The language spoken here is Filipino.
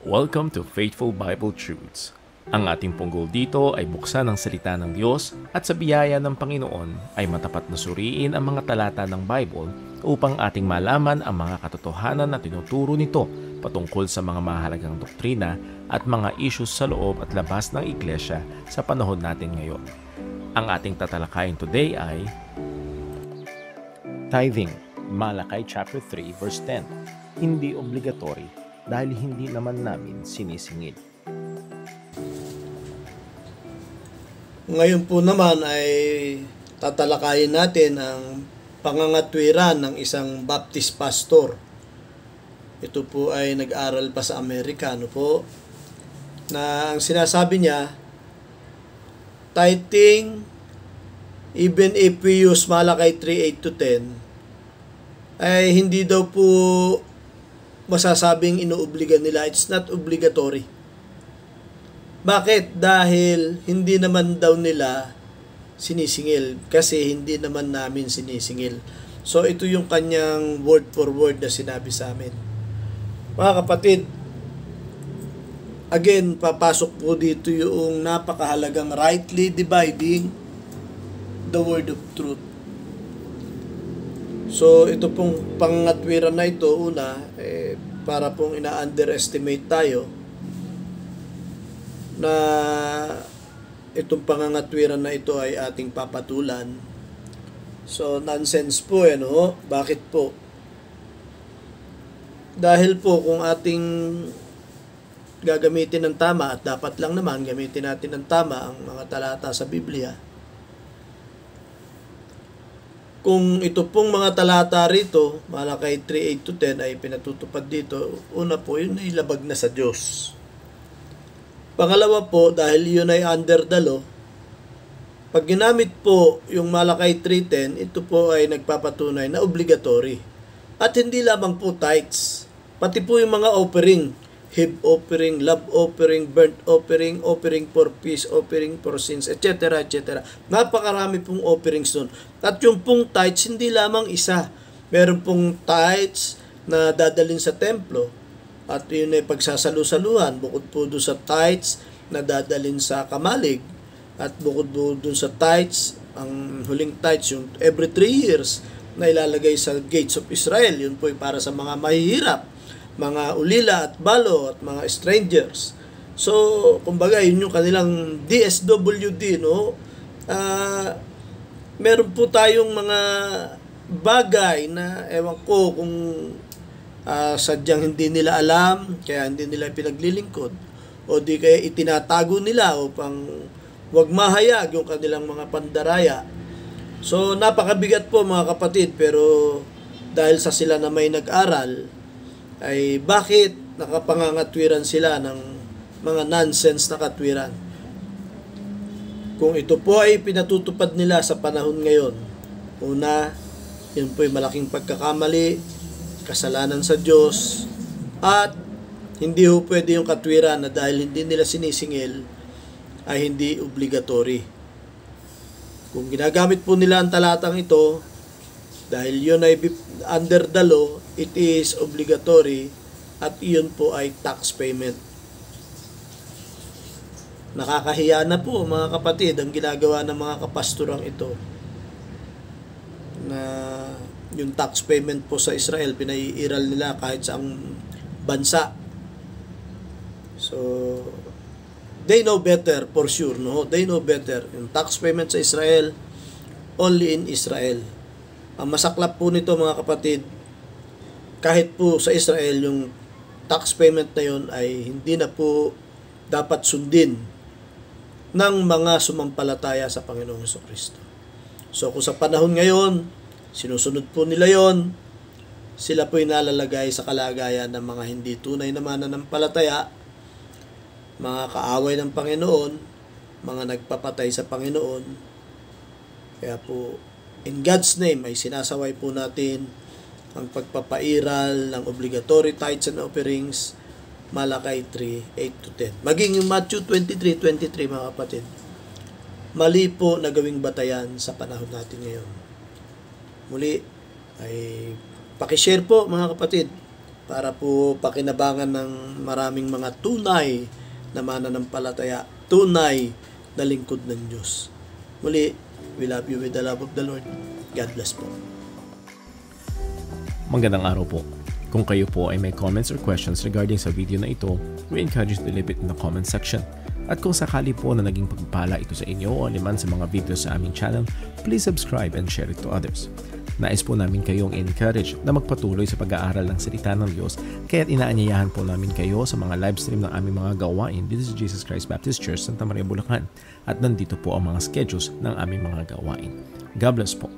Welcome to Faithful Bible Truths. Ang ating punggol dito ay buksan ang salita ng Diyos at sa biyaya ng Panginoon ay matapat na suriin ang mga talata ng Bible upang ating malaman ang mga katotohanan na tinuturo nito patungkol sa mga mahalagang doktrina at mga issues sa loob at labas ng iglesia sa panahon natin ngayon. Ang ating tatalakayin today ay Tithing, Malakay chapter 3 verse 10. Hindi obligatory dahil hindi naman namin sinisingil. Ngayon po naman ay tatalakayin natin ang pangangatwiran ng isang Baptist pastor. Ito po ay nag-aral pa sa Amerika, na ang sinasabi niya, tithing, even if we use Malakay 3:8-10, ay hindi daw po masasabing inuobliga nila. It's not obligatory. Bakit? Dahil hindi naman daw nila sinisingil. Kasi hindi naman namin sinisingil. So, ito yung kanyang word for word na sinabi sa amin. Mga kapatid, again, papasok po dito yung napakahalagang rightly dividing the word of truth. So, ito pong pangatwiran na ito, para pong ina-underestimate tayo na itong pangangatwiran na ito ay ating papatulan. So, nonsense po, Bakit po? Dahil po kung ating gagamitin ng tama, at dapat lang naman gamitin natin ng tama ang mga talata sa Biblia, kung ito pong mga talata rito, Malakay 3:8-10 ay pinatutupad dito, una po, yun ay labag na sa Diyos. Pangalawa po, dahil yun ay under the law, pag ginamit po yung Malakay 3:10, ito po ay nagpapatunay na obligatory. At hindi lamang po tithes, pati po yung mga offering, heave offering, love offering, burnt offering, offering for peace, offering for sins, etc. etc. Napakarami pong offerings doon. At yung pong tithes, hindi lamang isa. Meron pong tithes na dadalhin sa templo. At yun ay pagsasalu-saluhan. Bukod po doon sa tithes na dadalhin sa kamalig. At bukod po doon sa tithes, ang huling tithes, yung every 3 years na ilalagay sa gates of Israel. Yun po ay para sa mga mahihirap, mga ulila at balo at mga strangers. So, kumbaga, yun yung kanilang DSWD, meron po tayong mga bagay na ewan ko kung sadyang hindi nila alam, kaya hindi nila pinaglilingkod, o di kaya itinatago nila upang wag mahayag yung kanilang mga pandaraya. So, napakabigat po mga kapatid, pero dahil sa sila na may nag-aral, ay bakit nakapangangatwiran sila ng mga nonsense na katwiran? Kung ito po ay pinatutupad nila sa panahon ngayon, una, yun po ay malaking pagkakamali, kasalanan sa Diyos, at hindi po pwede yung katwiran na dahil hindi nila sinisingil ay hindi obligatory. Kung ginagamit po nila ang talatang ito, dahil yun ay under the law, it is obligatory, at yun po ay tax payment. Nakakahiya na po mga kapatid ang ginagawa ng mga kapasturang ito, na yung tax payment po sa Israel pinaiiral nila kahit sa bansa. So, they know better for sure, They know better. Yung tax payment sa Israel, only in Israel. Ang masaklap po nito mga kapatid, kahit po sa Israel, yung tax payment na yun ay hindi na po dapat sundin ng mga sumampalataya sa Panginoong Jesucristo. So kung sa panahon ngayon, sinusunod po nila yon, sila po inalalagay sa kalagayan ng mga hindi tunay na mananampalataya, mga kaaway ng Panginoon, mga nagpapatay sa Panginoon. Kaya po, in God's name ay sinasaway po natin ang pagpapairal ng obligatory tithes and offerings, Malakay 3:8-10. Maging yung Matthew 23:23 mga kapatid, mali po na gawing batayan sa panahon natin ngayon. Muli ay pakishare po mga kapatid para po pakinabangan ng maraming mga tunay na mananampalataya, tunay na lingkod ng Diyos. Muli, we love you with the love of the Lord. God bless po. Magandang araw po. Kung kayo po ay may comments or questions regarding sa video na ito, we encourage you to leave it in the comment section. At kung sakali po na naging pagpapala ito sa inyo o aliman sa mga videos sa aming channel, please subscribe and share it to others. Nais po namin kayong encourage na magpatuloy sa pag-aaral ng salita ng Diyos, kaya't inaanyayahan po namin kayo sa mga live stream ng aming mga gawain dito sa Jesus Christ Baptist Church, Santa Maria, Bulacan. At nandito po ang mga schedules ng aming mga gawain. God bless po.